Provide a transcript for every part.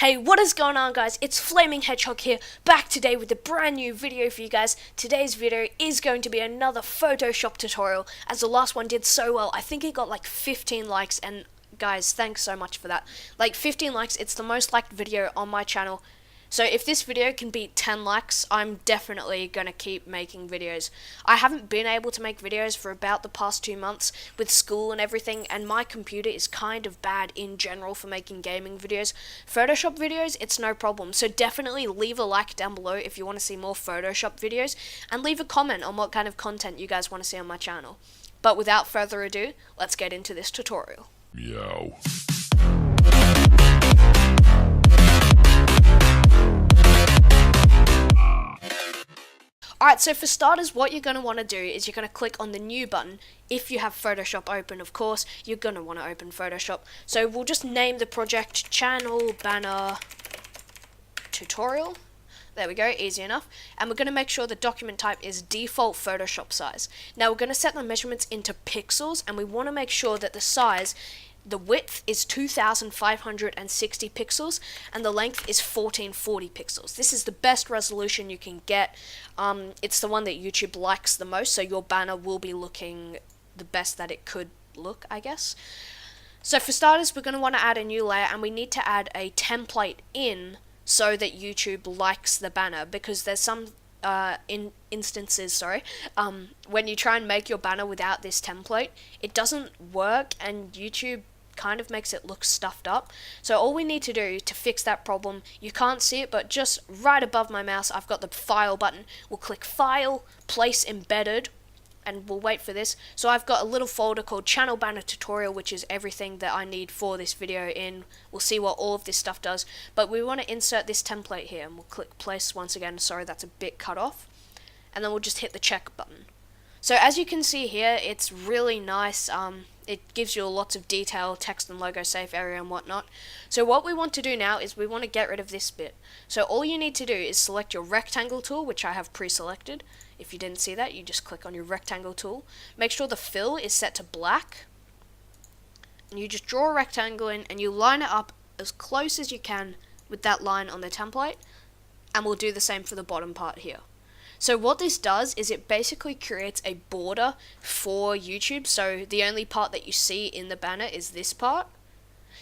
Hey, what is going on, guys? It's Flaming Hedgehog here, back today with a brand new video for you guys. Today's video is going to be another Photoshop tutorial, as the last one did so well. I think it got like 15 likes, and guys, thanks so much for that. Like 15 likes, it's the most liked video on my channel. So if this video can beat 10 likes, I'm definitely going to keep making videos. I haven't been able to make videos for about the past 2 months with school and everything, and my computer is kind of bad in general for making gaming videos. Photoshop videos, it's no problem. So definitely leave a like down below if you want to see more Photoshop videos, and leave a comment on what kind of content you guys want to see on my channel. But without further ado, let's get into this tutorial. Meow. Alright, so for starters, what you're going to want to do is you're going to click on the new button. If you have Photoshop open, of course, you're going to want to open Photoshop. So we'll just name the project Channel Banner Tutorial. There we go, easy enough. And we're going to make sure the document type is default Photoshop size. Now we're going to set the measurements into pixels, and we want to make sure that the size, the width is 2560 pixels and the length is 1440 pixels. This is the best resolution you can get. It's the one that YouTube likes the most, so your banner will be looking the best that it could look, I guess. So for starters, we're going to want to add a new layer, and we need to add a template in so that YouTube likes the banner, because there's some instances, when you try and make your banner without this template, it doesn't work, and YouTube kind of makes it look stuffed up. So all we need to do to fix that problem, you can't see it, but just right above my mouse I've got the file button. We'll click file, place embedded, and we'll wait for this. So I've got a little folder called Channel Banner Tutorial, which is everything that I need for this video in. We'll see what all of this stuff does, but we want to insert this template here, and we'll click place once again. Sorry, that's a bit cut off. And then we'll just hit the check button. So as you can see here, it's really nice. It gives you lots of detail, text and logo, safe area and whatnot. So what we want to do now is we want to get rid of this bit. So all you need to do is select your rectangle tool, which I have pre-selected. If you didn't see that, you just click on your rectangle tool. Make sure the fill is set to black. And you just draw a rectangle in, and you line it up as close as you can with that line on the template. And we'll do the same for the bottom part here. So what this does is it basically creates a border for YouTube, so the only part that you see in the banner is this part.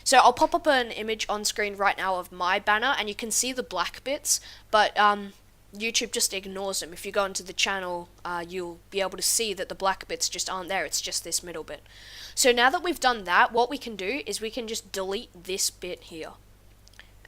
So I'll pop up an image on screen right now of my banner, and you can see the black bits, but YouTube just ignores them. If you go into the channel, you'll be able to see that the black bits just aren't there, it's just this middle bit. So now that we've done that, what we can do is we can just delete this bit here.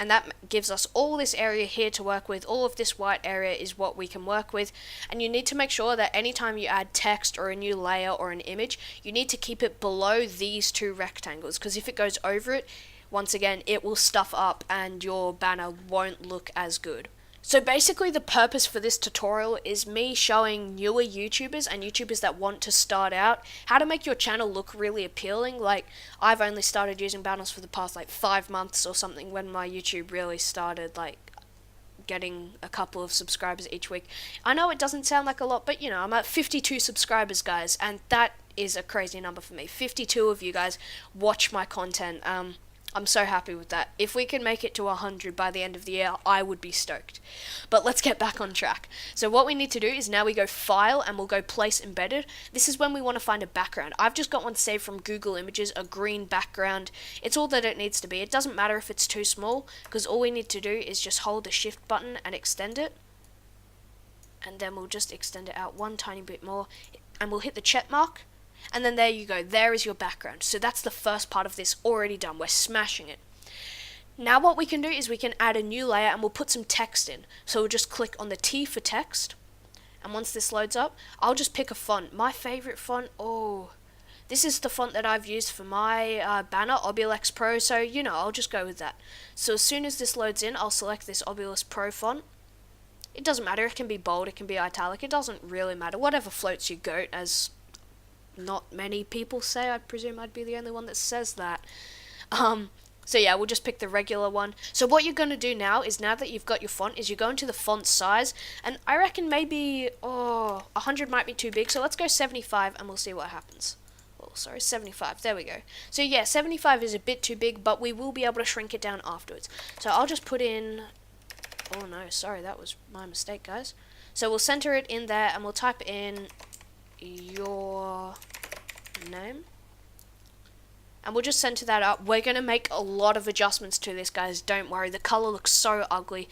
And that gives us all this area here to work with. All of this white area is what we can work with. And you need to make sure that anytime you add text or a new layer or an image, you need to keep it below these two rectangles, because if it goes over it, once again, it will stuff up and your banner won't look as good. So basically the purpose for this tutorial is me showing newer YouTubers and YouTubers that want to start out how to make your channel look really appealing. Like, I've only started using banners for the past 5 months or something, when my YouTube really started getting a couple of subscribers each week. I know it doesn't sound like a lot, but I'm at 52 subscribers, guys, and that is a crazy number for me. 52 of you guys watch my content. I'm so happy with that. If we can make it to 100 by the end of the year, I would be stoked. But let's get back on track. So what we need to do is now we go File, and we'll go Place Embedded. This is when we want to find a background. I've just got one saved from Google Images, a green background. It's all that it needs to be. It doesn't matter if it's too small, because all we need to do is just hold the Shift button and extend it. And then we'll just extend it out one tiny bit more, and we'll hit the check mark. And then there you go, there is your background. So that's the first part of this already done. We're smashing it. Now what we can do is we can add a new layer, and we'll put some text in. So we'll just click on the T for text. And once this loads up, I'll just pick a font. My favorite font, this is the font that I've used for my banner, Obelix Pro. So, I'll just go with that. So as soon as this loads in, I'll select this Obelix Pro font. It doesn't matter, it can be bold, it can be italic, it doesn't really matter. Whatever floats your goat, as not many people say. I presume I'd be the only one that says that. So yeah, we'll just pick the regular one. So what you're going to do now is, now that you've got your font, is you go into the font size, and I reckon maybe 100 might be too big, so let's go 75 and we'll see what happens. Oh, sorry, 75. There we go. So yeah, 75 is a bit too big, but we will be able to shrink it down afterwards. So I'll just put in... Oh no, sorry, that was my mistake, guys. So we'll center it in there, and we'll type in your name. And we'll just center that up. We're going to make a lot of adjustments to this, guys. Don't worry, the color looks so ugly.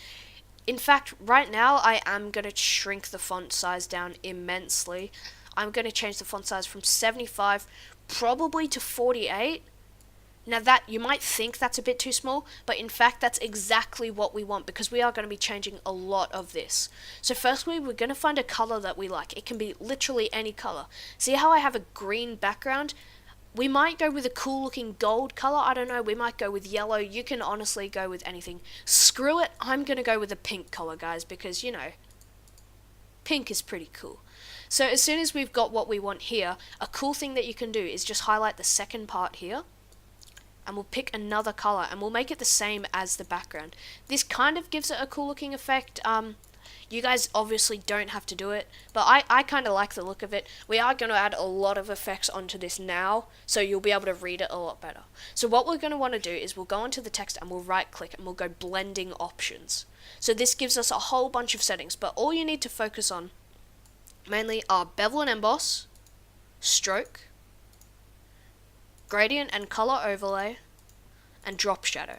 In fact, right now, I am going to shrink the font size down immensely. I'm going to change the font size from 75 probably to 48. Now that, you might think that's a bit too small, but in fact that's exactly what we want, because we are going to be changing a lot of this. So firstly, we're going to find a color that we like. It can be literally any color. See how I have a green background? We might go with a cool looking gold color. I don't know, we might go with yellow. You can honestly go with anything. Screw it, I'm going to go with a pink color, guys, because, you know, pink is pretty cool. So as soon as we've got what we want here, a cool thing that you can do is just highlight the second part here, and we'll pick another color, and we'll make it the same as the background. This kind of gives it a cool looking effect. You guys obviously don't have to do it, but I kind of like the look of it. We are going to add a lot of effects onto this now, so you'll be able to read it a lot better. So what we're going to want to do is we'll go into the text and we'll right click and we'll go blending options. So this gives us a whole bunch of settings, but all you need to focus on mainly are bevel and emboss, stroke, gradient and color overlay, and drop shadow.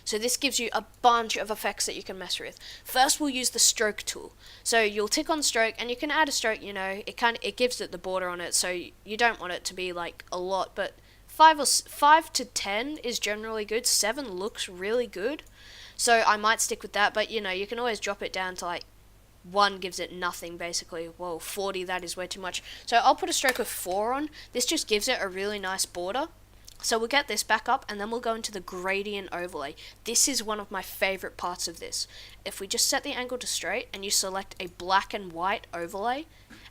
So this gives you a bunch of effects that you can mess with. First, we'll use the stroke tool. So you'll tick on stroke, and you can add a stroke. You know, it gives it the border on it, so you don't want it to be like a lot. But 5 to 10 is generally good. 7 looks really good, so I might stick with that. But you know, you can always drop it down to like 1 gives it nothing basically. Whoa, 40, that is way too much. So I'll put a stroke of 4 on. This just gives it a really nice border. So we'll get this back up, and then we'll go into the gradient overlay. This is one of my favorite parts of this. If we just set the angle to straight and you select a black and white overlay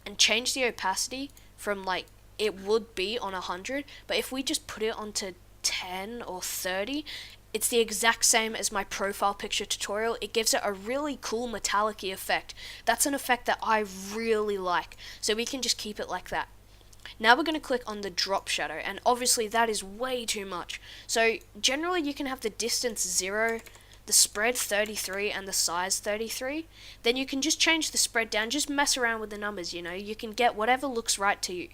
and change the opacity from like it would be on 100, but if we just put it onto 10 or 30, it's the exact same as my profile picture tutorial. It gives it a really cool metallic-y effect. That's an effect that I really like. So we can just keep it like that. Now we're going to click on the drop shadow, and obviously that is way too much. So generally you can have the distance 0, the spread 33, and the size 33. Then you can just change the spread down, just mess around with the numbers, you know. You can get whatever looks right to you.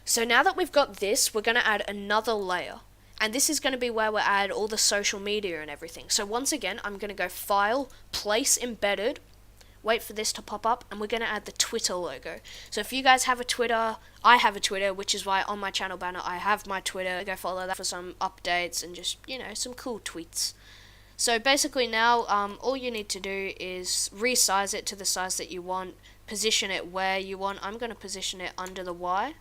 So now that we've got this, we're going to add another layer. And this is going to be where we'll add all the social media and everything. So once again, I'm going to go File, Place Embedded, wait for this to pop up, and we're going to add the Twitter logo. So if you guys have a Twitter, I have a Twitter, which is why on my channel banner I have my Twitter. Go follow that for some updates and just, you know, some cool tweets. So basically now, all you need to do is resize it to the size that you want, position it where you want. I'm going to position it under the Y.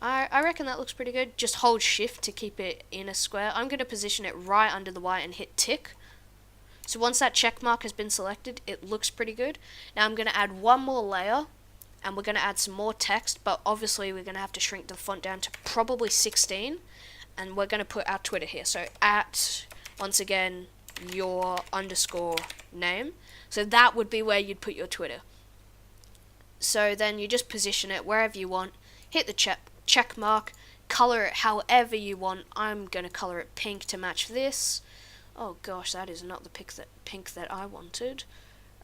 I reckon that looks pretty good. Just hold shift to keep it in a square. I'm going to position it right under the Y and hit tick. So once that check mark has been selected, it looks pretty good. Now I'm going to add one more layer, and we're going to add some more text, but obviously we're going to have to shrink the font down to probably 16, and we're going to put our Twitter here. So at, once again, your underscore name. So that would be where you'd put your Twitter. So then you just position it wherever you want, hit the check mark, color it however you want. I'm going to color it pink to match this. Oh gosh, that is not the pink that I wanted.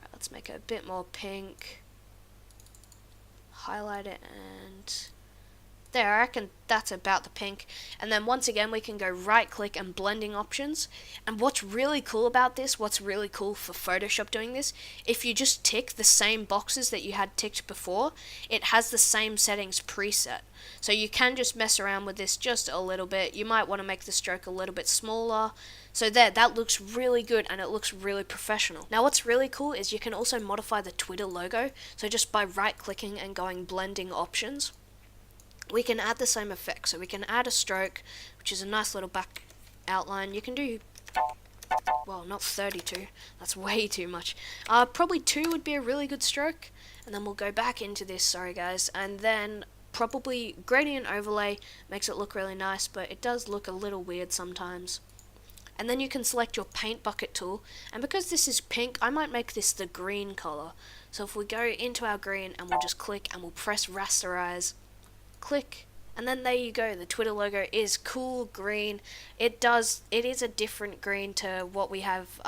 Right, let's make it a bit more pink. Highlight it, and there, I reckon that's about the pink. And then once again, we can go right click and blending options. And what's really cool about this, what's really cool for Photoshop doing this, if you just tick the same boxes that you had ticked before, it has the same settings preset. So you can just mess around with this just a little bit. You might want to make the stroke a little bit smaller. So there, that looks really good, and it looks really professional. Now what's really cool is you can also modify the Twitter logo. So just by right clicking and going blending options, we can add the same effect. So we can add a stroke, which is a nice little back outline. You can do, well, not 32, that's way too much. Probably 2 would be a really good stroke. And then we'll go back into this, sorry guys, and then probably gradient overlay makes it look really nice, but it does look a little weird sometimes. And then you can select your paint bucket tool, and because this is pink, I might make this the green color. So if we go into our green and we'll just click and we'll press rasterize, click, And then there you go, the Twitter logo is cool green. It is a different green to what we have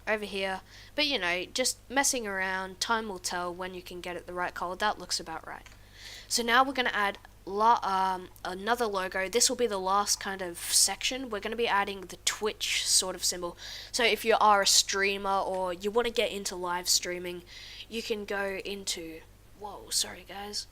over here, but you know, just messing around, time will tell when you can get it the right color. That looks about right. So now we're going to add another logo. This will be the last kind of section. We're going to be adding the Twitch sort of symbol. So if you are a streamer or you want to get into live streaming, you can go into, whoa, sorry guys.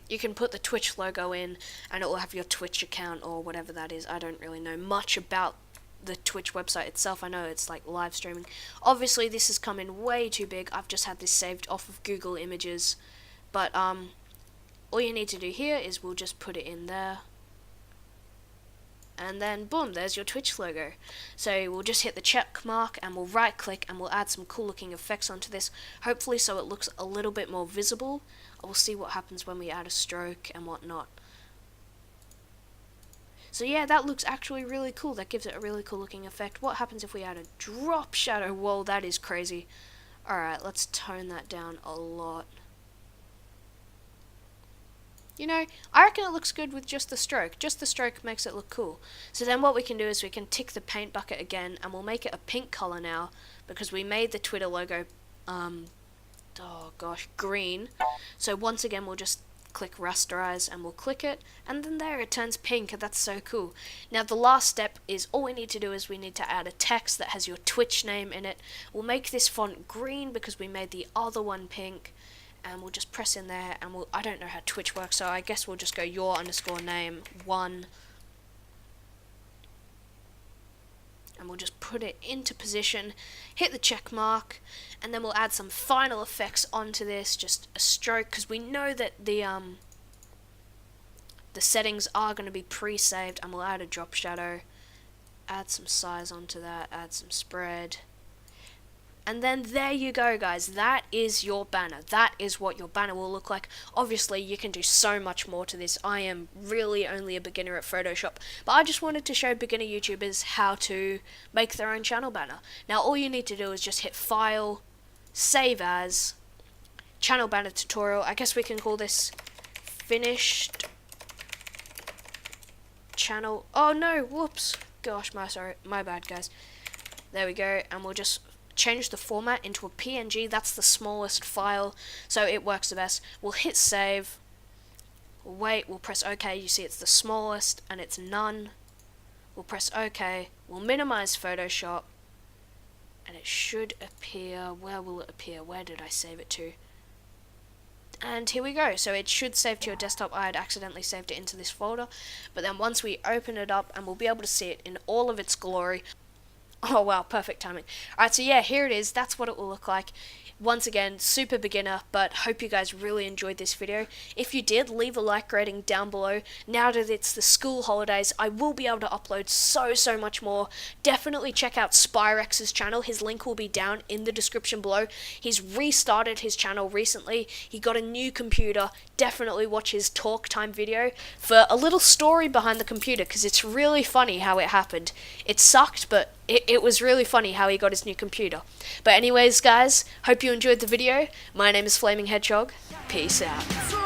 You can put the Twitch logo in and it will have your Twitch account or whatever that is. I don't really know much about the Twitch website itself. I know it's like live streaming. Obviously this has come in way too big. I've just had this saved off of Google Images. But all you need to do here is we'll just put it in there. And then boom, there's your Twitch logo. So we'll just hit the check mark and we'll right click and we'll add some cool looking effects onto this. Hopefully so it looks a little bit more visible. We'll see what happens when we add a stroke and whatnot. So yeah, that looks actually really cool. That gives it a really cool looking effect. What happens if we add a drop shadow? Whoa, that is crazy. Alright, let's tone that down a lot. You know, I reckon it looks good with just the stroke. Just the stroke makes it look cool. So then what we can do is we can tick the paint bucket again and we'll make it a pink color now because we made the Twitter logo green. So once again we'll just click rasterize and we'll click it and then there it turns pink and that's so cool. Now the last step is all we need to do is we need to add a text that has your Twitch name in it. We'll make this font green because we made the other one pink and we'll just press in there and I don't know how Twitch works, so I guess we'll just go your_name1 and we'll just put it into position, hit the check mark, and then we'll add some final effects onto this, just a stroke, because we know that the settings are going to be pre-saved, and we'll add a drop shadow, add some size onto that, add some spread. And then there you go guys, that is your banner. That is what your banner will look like. Obviously you can do so much more to this. I am really only a beginner at Photoshop, but I just wanted to show beginner YouTubers how to make their own channel banner. Now all you need to do is just hit File, Save As, Channel Banner Tutorial. I guess we can call this Finished Channel. Oh no, whoops. Gosh, my bad guys. There we go, and we'll just change the format into a PNG. That's the smallest file, so it works the best. We'll hit save, we'll wait, we'll press OK. You see it's the smallest and it's none. We'll press OK, we'll minimize Photoshop and it should appear. Where will it appear? Where did I save it to? And here we go. So it should save to your desktop. I had accidentally saved it into this folder, but then once we open it up and we'll be able to see it in all of its glory. Oh wow, perfect timing. Alright, so yeah, here it is. That's what it will look like. Once again, super beginner, but hope you guys really enjoyed this video. If you did, leave a like rating down below. Now that it's the school holidays, I will be able to upload so much more. Definitely check out Spyrex's channel. His link will be down in the description below. He's restarted his channel recently. He got a new computer. Definitely watch his talk time video for a little story behind the computer, because it's really funny how it happened. It sucked, but it was really funny how he got his new computer. But anyways guys, hope you enjoyed the video. My name is Flaming Hedgehog. Peace out.